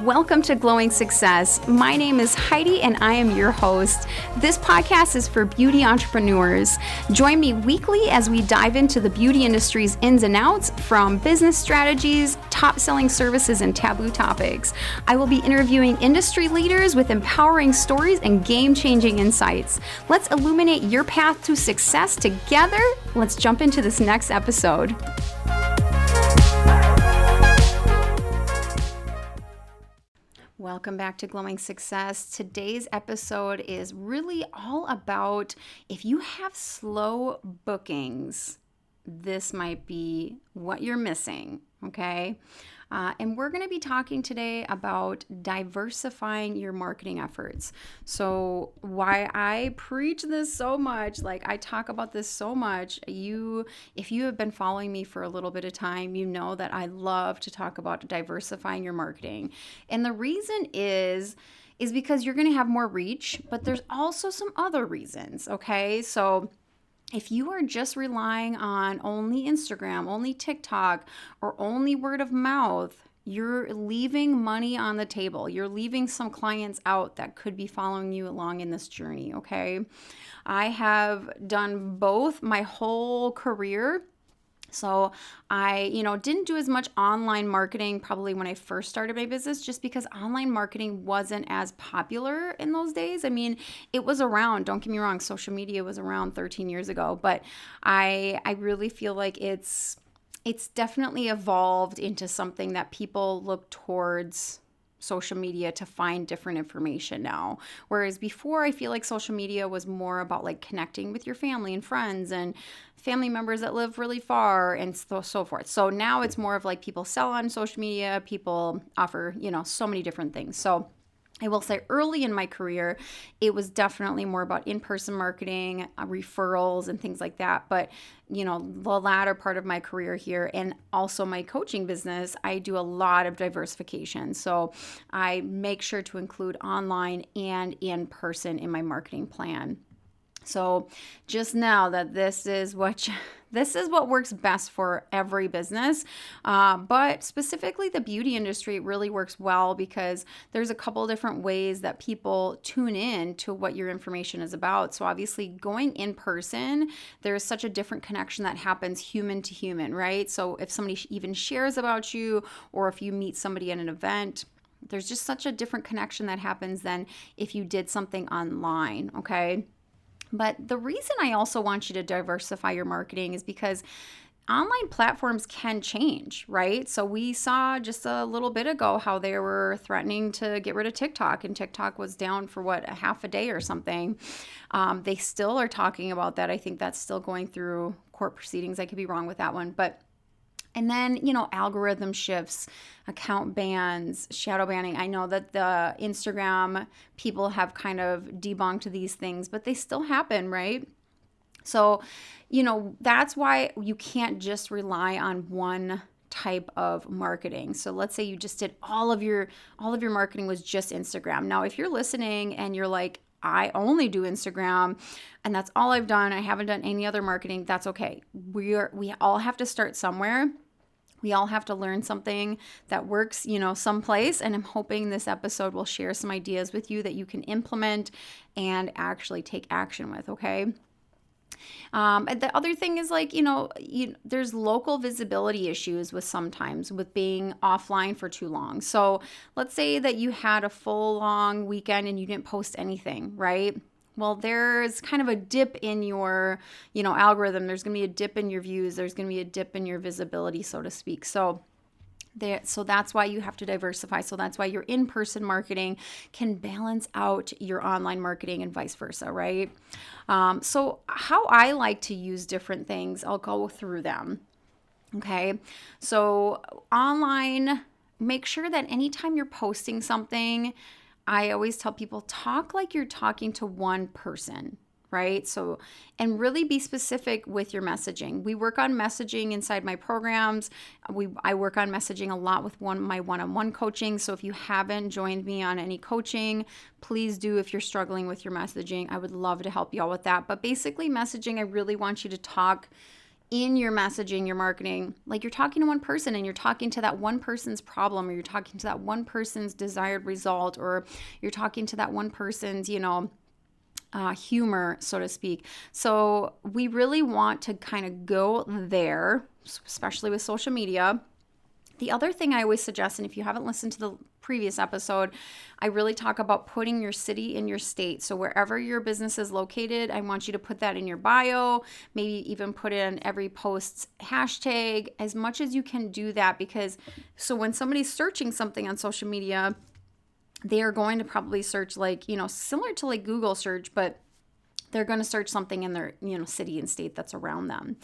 Welcome to Glowing Success. My name is Heidi and I am your host. This podcast is for beauty entrepreneurs. Join me weekly as we dive into the beauty industry's ins and outs, from business strategies, top-selling services, and taboo topics. I will be interviewing industry leaders with empowering stories and game-changing insights. Let's illuminate your path to success together. Let's jump into this next episode. Welcome back to Glowing Success. Today's episode is really all about if you have slow bookings, this might be what you're missing, okay? And we're going to be talking today about diversifying your marketing efforts. So why I preach this so much, like I talk about this so much, if you have been following me for a little bit of time, you know that I love to talk about diversifying your marketing. And the reason is because you're going to have more reach, but there's also some other reasons, okay? So if you are just relying on only Instagram, only TikTok, or only word of mouth, you're leaving money on the table. You're leaving some clients out that could be following you along in this journey, okay? I have done both my whole career. So I, didn't do as much online marketing probably when I first started my business, just because online marketing wasn't as popular in those days. I mean, it was around, don't get me wrong, social media was around 13 years ago, but I really feel like it's definitely evolved into something that people look towards social media to find different information now. Whereas before, I feel like social media was more about like connecting with your family and friends and family members that live really far and so forth. So now it's more of like people sell on social media, people offer, so many different things. So I will say early in my career, it was definitely more about in-person marketing, referrals, and things like that. But, the latter part of my career here and also my coaching business, I do a lot of diversification. So I make sure to include online and in-person in my marketing plan. So just know that this is what works best for every business, but specifically the beauty industry really works well because there's a couple different ways that people tune in to what your information is about. So obviously going in person, there's such a different connection that happens human to human, right? So if somebody even shares about you, or if you meet somebody at an event, there's just such a different connection that happens than if you did something online, okay? But the reason I also want you to diversify your marketing is because online platforms can change, right? So we saw just a little bit ago how they were threatening to get rid of TikTok, and TikTok was down for a half a day or something. They still are talking about that. I think that's still going through court proceedings. I could be wrong with that one, and then, algorithm shifts, account bans, shadow banning. I know that the Instagram people have kind of debunked these things, but they still happen, right? So, that's why you can't just rely on one type of marketing. So let's say you just did all of your marketing was just Instagram. Now, if you're listening and you're like, I only do Instagram and that's all I've done, I haven't done any other marketing, that's okay. We all have to start somewhere. We all have to learn something that works, someplace. And I'm hoping this episode will share some ideas with you that you can implement and actually take action with, okay? And the other thing is there's local visibility issues sometimes with being offline for too long. So let's say that you had a full long weekend and you didn't post anything, right? Well, there's kind of a dip in your, algorithm. There's going to be a dip in your views. There's going to be a dip in your visibility, so to speak. So that's why you have to diversify. So that's why your in-person marketing can balance out your online marketing and vice versa, right? So how I like to use different things, I'll go through them. Okay. So online, make sure that anytime you're posting something, I always tell people, talk like you're talking to one person, right? So, and really be specific with your messaging. We work on messaging inside my programs. I work on messaging a lot with my one-on-one coaching. So if you haven't joined me on any coaching, please do. If you're struggling with your messaging, I would love to help you all with that. But basically messaging, I really want you to talk in your messaging, your marketing, like you're talking to one person and you're talking to that one person's problem, or you're talking to that one person's desired result, or you're talking to that one person's, humor, so to speak. So we really want to kind of go there, especially with social media. The other thing I always suggest, and if you haven't listened to the previous episode, I really talk about putting your city in your state. So wherever your business is located, I want you to put that in your bio, maybe even put in every post's hashtag, as much as you can do that, because so when somebody's searching something on social media, they are going to probably search similar to like Google search, but they're going to search something in their, city and state that's around them.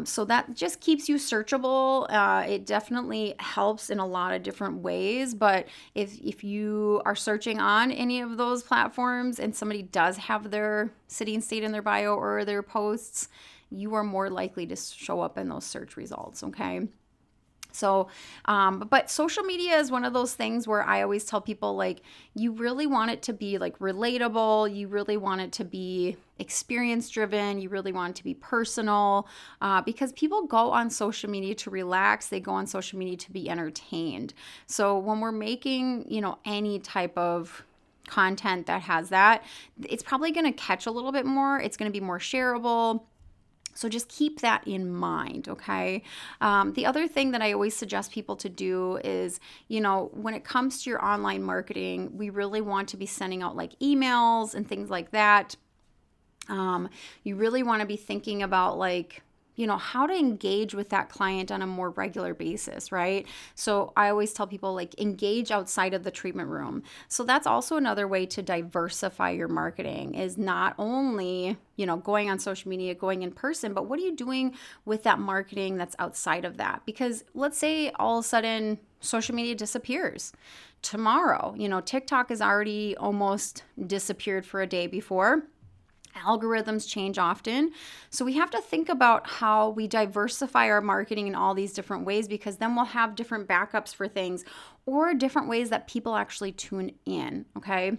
So that just keeps you searchable. It definitely helps in a lot of different ways. But if you are searching on any of those platforms and somebody does have their city and state in their bio or their posts, you are more likely to show up in those search results. Okay. So, but social media is one of those things where I always tell people, like, you really want it to be like relatable. You really want it to be experience driven. You really want it to be personal, because people go on social media to relax. They go on social media to be entertained. So when we're making, any type of content that has that, it's probably going to catch a little bit more. It's going to be more shareable. So just keep that in mind, okay? The other thing that I always suggest people to do is, when it comes to your online marketing, we really want to be sending out like emails and things like that. You really want to be thinking about like, how to engage with that client on a more regular basis, right? So I always tell people, like, engage outside of the treatment room. So that's also another way to diversify your marketing, is not only, going on social media, going in person, but what are you doing with that marketing that's outside of that? Because let's say all of a sudden social media disappears tomorrow. TikTok has already almost disappeared for a day before. Algorithms change often. So we have to think about how we diversify our marketing in all these different ways, because then we'll have different backups for things or different ways that people actually tune in, okay?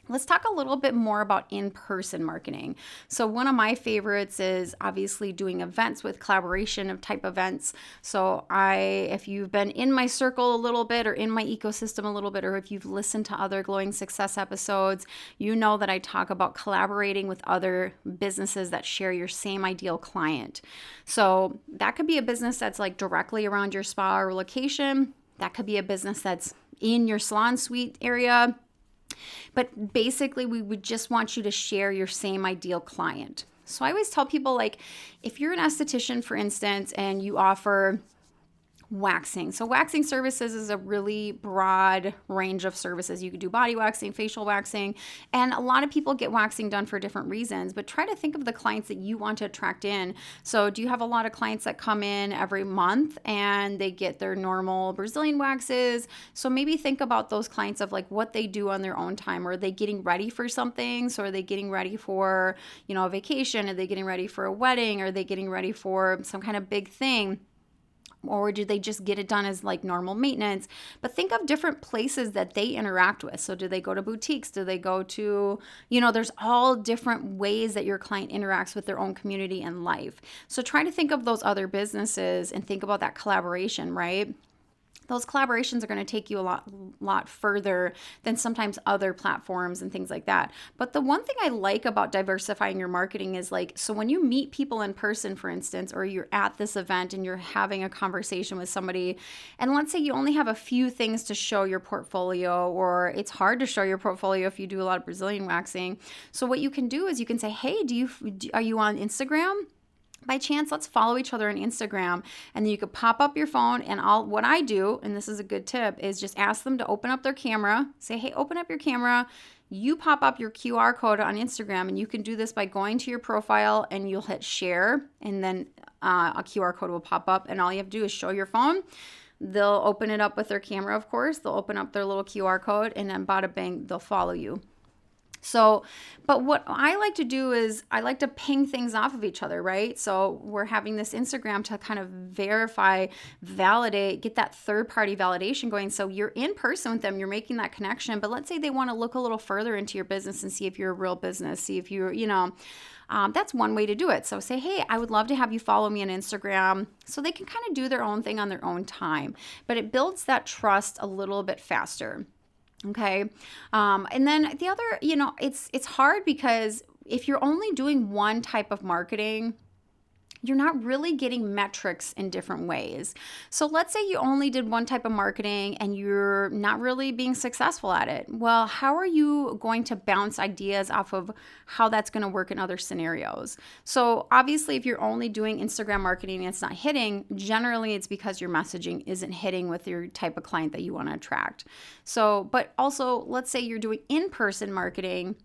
Let's talk a little bit more about in-person marketing. So one of my favorites is obviously doing events with collaboration of type events. So if you've been in my circle a little bit or in my ecosystem a little bit, or if you've listened to other Glowing Success episodes, you know that I talk about collaborating with other businesses that share your same ideal client. So that could be a business that's like directly around your spa or location. That could be a business that's in your salon suite area. But basically, we would just want you to share your same ideal client. So I always tell people, like, if you're an esthetician, for instance, and you offer waxing. So waxing services is a really broad range of services. You could do body waxing, facial waxing, and a lot of people get waxing done for different reasons, but try to think of the clients that you want to attract in. So do you have a lot of clients that come in every month and they get their normal Brazilian waxes? So maybe think about those clients of like what they do on their own time. Are they getting ready for something? So are they getting ready for, a vacation? Are they getting ready for a wedding? Are they getting ready for some kind of big thing? Or do they just get it done as like normal maintenance? But think of different places that they interact with. So do they go to boutiques? Do they go to, there's all different ways that your client interacts with their own community and life. So try to think of those other businesses and think about that collaboration, right? Those collaborations are going to take you a lot further than sometimes other platforms and things like that. But the one thing I like about diversifying your marketing is like, so when you meet people in person, for instance, or you're at this event and you're having a conversation with somebody, and let's say you only have a few things to show your portfolio, or it's hard to show your portfolio if you do a lot of Brazilian waxing. So what you can do is you can say, hey, are you on Instagram? By chance, let's follow each other on Instagram, and then you could pop up your phone, and what I do, and this is a good tip, is just ask them to open up their camera, say, hey, open up your camera, you pop up your QR code on Instagram, and you can do this by going to your profile, and you'll hit share, and then a QR code will pop up, and all you have to do is show your phone. They'll open it up with their camera, of course, they'll open up their little QR code, and then bada bing, they'll follow you. So, but what I like to do is I like to ping things off of each other, right? So we're having this Instagram to kind of verify, validate, get that third-party validation going. So you're in person with them, you're making that connection, but let's say they want to look a little further into your business and see if you're a real business, see if you're, That's one way to do it. So say, hey, I would love to have you follow me on Instagram, so they can kind of do their own thing on their own time. But it builds that trust a little bit faster. Okay. And then the other, it's hard because if you're only doing one type of marketing, you're not really getting metrics in different ways. So let's say you only did one type of marketing and you're not really being successful at it. Well, how are you going to bounce ideas off of how that's going to work in other scenarios? So obviously, if you're only doing Instagram marketing and it's not hitting, generally it's because your messaging isn't hitting with your type of client that you want to attract. So, but also let's say you're doing in-person marketing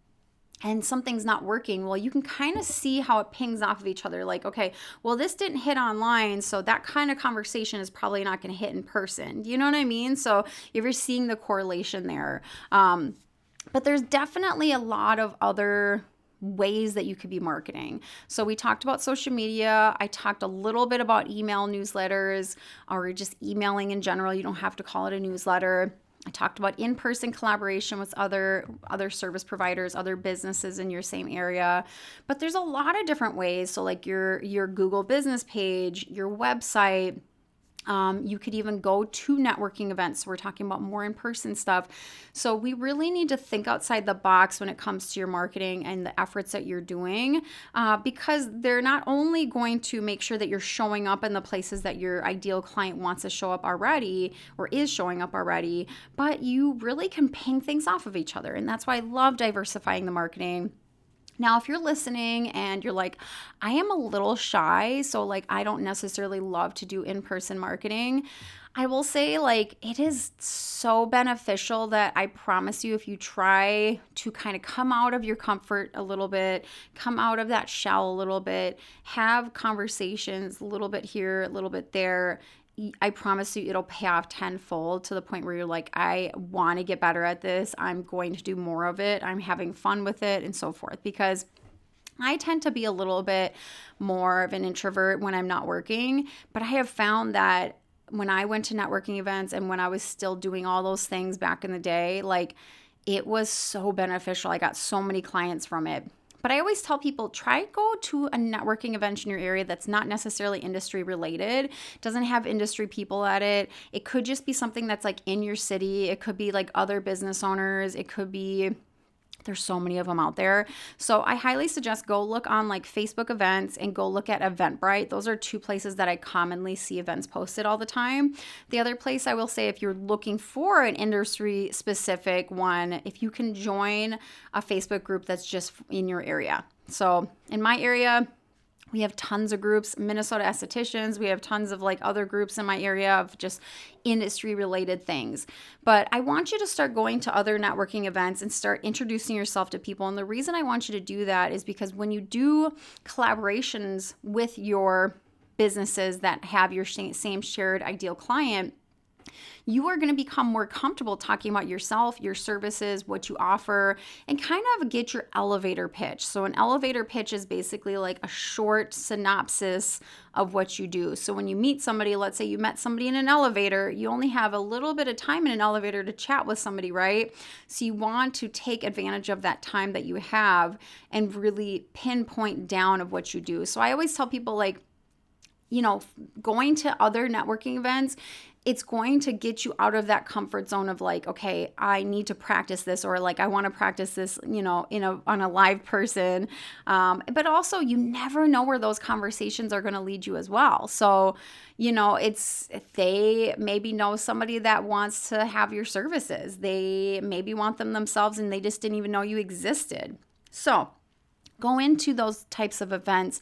and something's not working, well, you can kind of see how it pings off of each other. Like, okay, well, this didn't hit online, so that kind of conversation is probably not going to hit in person. Do you know what I mean? So you're seeing the correlation there. But there's definitely a lot of other ways that you could be marketing. So we talked about social media. I talked a little bit about email newsletters or just emailing in general. You don't have to call it a newsletter. I talked about in-person collaboration with other service providers, other businesses in your same area. But there's a lot of different ways. So like your Google business page, your website. You could even go to networking events. We're talking about more in-person stuff. So we really need to think outside the box when it comes to your marketing and the efforts that you're doing, because they're not only going to make sure that you're showing up in the places that your ideal client wants to show up already or is showing up already, but you really can ping things off of each other. And that's why I love diversifying the marketing. Now, if you're listening and you're like, I am a little shy, so like I don't necessarily love to do in-person marketing, I will say like it is so beneficial that I promise you, if you try to kind of come out of your comfort a little bit, come out of that shell a little bit, have conversations a little bit here, a little bit there, I promise you it'll pay off tenfold to the point where you're like, I want to get better at this. I'm going to do more of it. I'm having fun with it and so forth, because I tend to be a little bit more of an introvert when I'm not working, but I have found that when I went to networking events and when I was still doing all those things back in the day, like it was so beneficial. I got so many clients from it. But I always tell people, try go to a networking event in your area that's not necessarily industry related, doesn't have industry people at it. It could just be something that's like in your city. It could be like other business owners. It could be, there's so many of them out there. So I highly suggest go look on like Facebook events and go look at Eventbrite. Those are two places that I commonly see events posted all the time. The other place I will say, if you're looking for an industry specific one, if you can join a Facebook group that's just in your area. So in my area, we have tons of groups, Minnesota Estheticians. We have tons of like other groups in my area of just industry related things. But I want you to start going to other networking events and start introducing yourself to people. And the reason I want you to do that is because when you do collaborations with your businesses that have your same shared ideal client, you are going to become more comfortable talking about yourself, your services, what you offer, and kind of get your elevator pitch. So an elevator pitch is basically like a short synopsis of what you do. So when you meet somebody, let's say you met somebody in an elevator, you only have a little bit of time in an elevator to chat with somebody, right? So you want to take advantage of that time that you have and really pinpoint down of what you do. So I always tell people like, going to other networking events, it's going to get you out of that comfort zone of like, okay, I need to practice this, or like, I want to practice this, on a live person. But also you never know where those conversations are going to lead you as well. So, they maybe know somebody that wants to have your services. They maybe want them themselves and they just didn't even know you existed. So go into those types of events,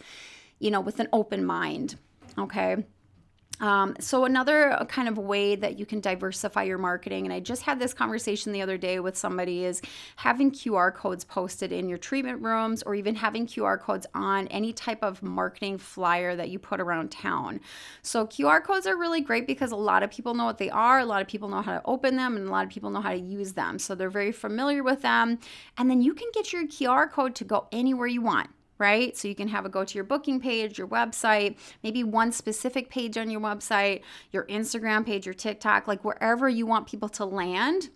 with an open mind. Okay. So another kind of way that you can diversify your marketing, and I just had this conversation the other day with somebody, is having QR codes posted in your treatment rooms, or even having QR codes on any type of marketing flyer that you put around town. So QR codes are really great because a lot of people know what they are, a lot of people know how to open them, and a lot of people know how to use them. So they're very familiar with them. And then you can get your QR code to go anywhere you want. Right? So you can have it go to your booking page, your website, maybe one specific page on your website, your Instagram page, your TikTok, like wherever you want people to land.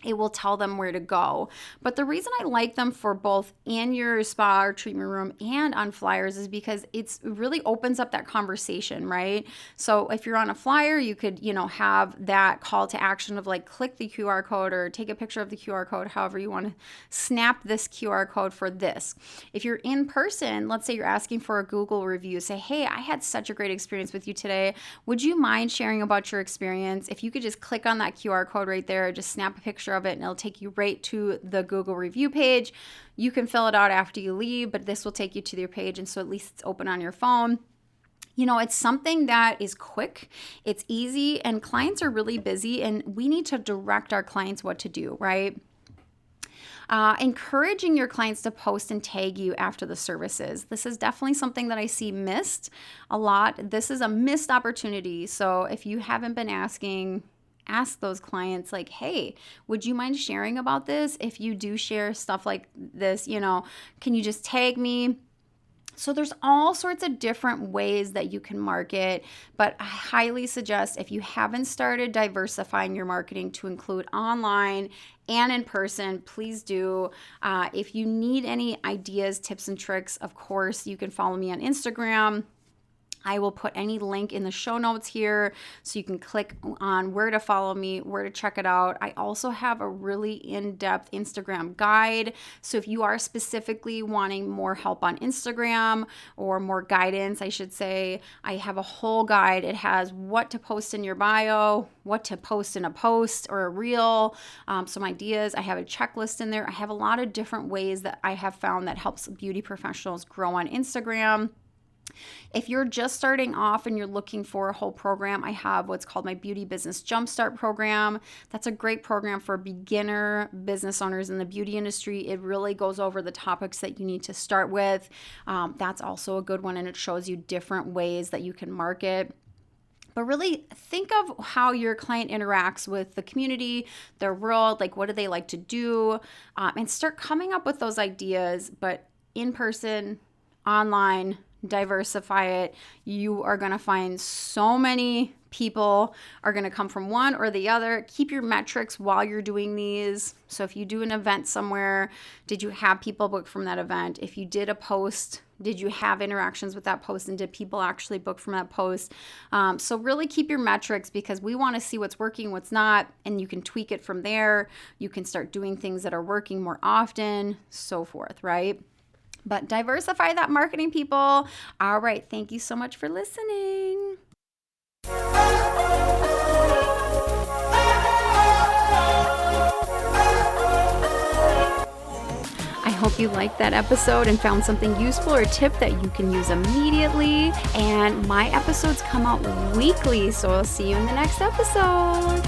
it will tell them where to go. But the reason I like them for both in your spa or treatment room and on flyers is because it really opens up that conversation, right? So if you're on a flyer, you could, have that call to action of like click the QR code or take a picture of the QR code, however you want to snap this QR code for this. If you're in person, let's say you're asking for a Google review, say, hey, I had such a great experience with you today. Would you mind sharing about your experience? If you could just click on that QR code right there, just snap a picture of it and it'll take you right to the Google review page. You can fill it out after you leave, but this will take you to their page, and so at least it's open on your phone. It's something that is quick, it's easy, and clients are really busy, and we need to direct our clients what to do, right? Encouraging your clients to post and tag you after the services. This is definitely something that I see missed a lot. This is a missed opportunity. So if you haven't been ask those clients like, hey, would you mind sharing about this? If you do share stuff like this, can you just tag me? So there's all sorts of different ways that you can market, but I highly suggest if you haven't started diversifying your marketing to include online and in person, please do. If you need any ideas, tips, and tricks, of course, you can follow me on Instagram. I will put any link in the show notes here so you can click on where to follow me, where to check it out. I also have a really in-depth Instagram guide. So if you are specifically wanting more help on Instagram or more guidance, I should say, I have a whole guide. It has what to post in your bio, what to post in a post or a reel, some ideas. I have a checklist in there. I have a lot of different ways that I have found that helps beauty professionals grow on Instagram. If you're just starting off and you're looking for a whole program, I have what's called my Beauty Business Jumpstart program. That's a great program for beginner business owners in the beauty industry. It really goes over the topics that you need to start with. That's also a good one, and it shows you different ways that you can market. But really think of how your client interacts with the community, their world, like what do they like to do, and start coming up with those ideas, but in person, online, diversify it. You are going to find so many people are going to come from one or the other. Keep your metrics while you're doing these. So if you do an event somewhere, did you have people book from that event? If you did a post, did you have interactions with that post, and did people actually book from that post? So really keep your metrics, because we want to see what's working, what's not, and you can tweak it from there. You can start doing things that are working more often, so forth, right? But diversify that marketing, people. All right. Thank you so much for listening. I hope you liked that episode and found something useful or tip that you can use immediately. And my episodes come out weekly, so I'll see you in the next episode.